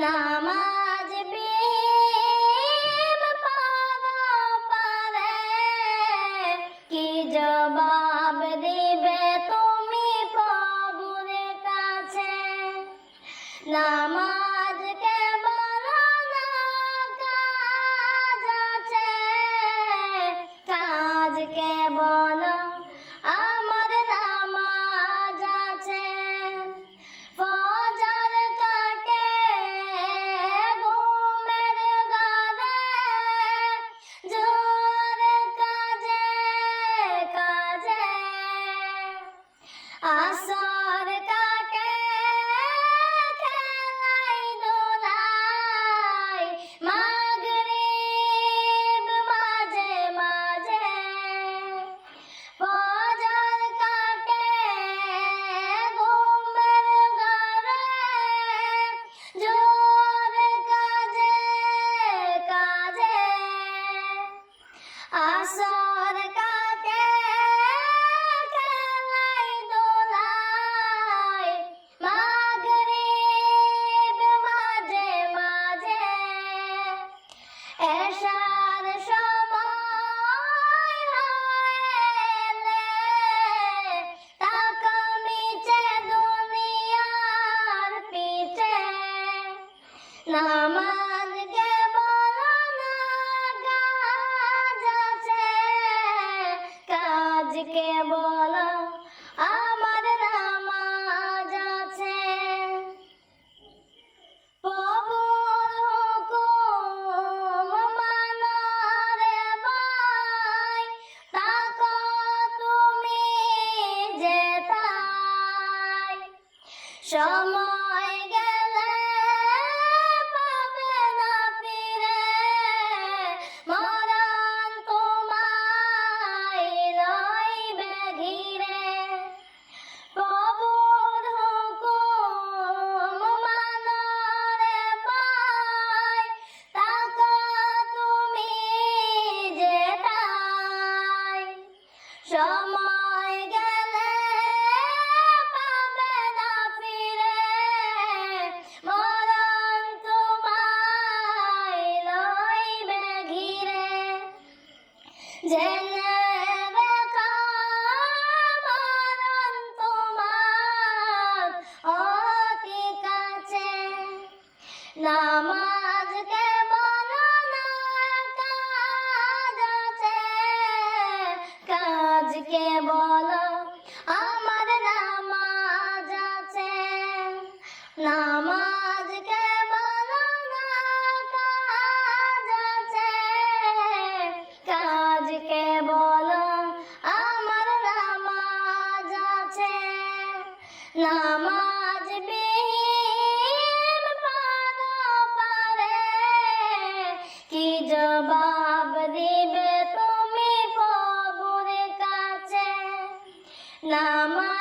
নামাজ বিহীন পারে কি জবাব দিবে তুমি প্রভুর কাছে? নামাজ কেবল না কাজ আছে, কাজ কেবল আমার নামাজ আছে। ফজর কাটে ঘুমের ঘরে, জোরে কাজে কাজে। আসর কাটে খেলাই ধুলাই, মাগরিব মাঝে মাঝে। ফজর কাটে ঘুমের ঘরে, জোরে কাজে কাজে। আসর কাটে খেলাই ধুলাই, মাগরিব মাঝে মাঝে। এশার সময় হলে তাকা নিচে দুনিয়ার পিছে। নামাজ কেবল না কাজ আছে, কাজ কেবল আমার নামাজ আছে। প্রভুর হুকুম মানো রে ভাই, তাকো তুমি যেতাই। সময় গেলে পাবে না ফিরে, মরণ তোমায় লইবে ঘিরে। প্রভুর হুকুম মানো রে ভাই, তাকো তুমি যেতাই। সময় গেলে পাবে না ফিরে, মরণ তোমায় লইবে ঘিরে। জেনে রেখো মরণ তোমার অতি কাছে। নামাজ কেবল না কাজ আছে, কাজ কেবল আমার নামাজ আছে। নামাজ কেবল না কাজ আছে, কাজ কেবল আমার নামাজ আছে। নামাজ বিহীন পারে কি জবাব দিবে তুমি প্রভুর কাছে? নামাজ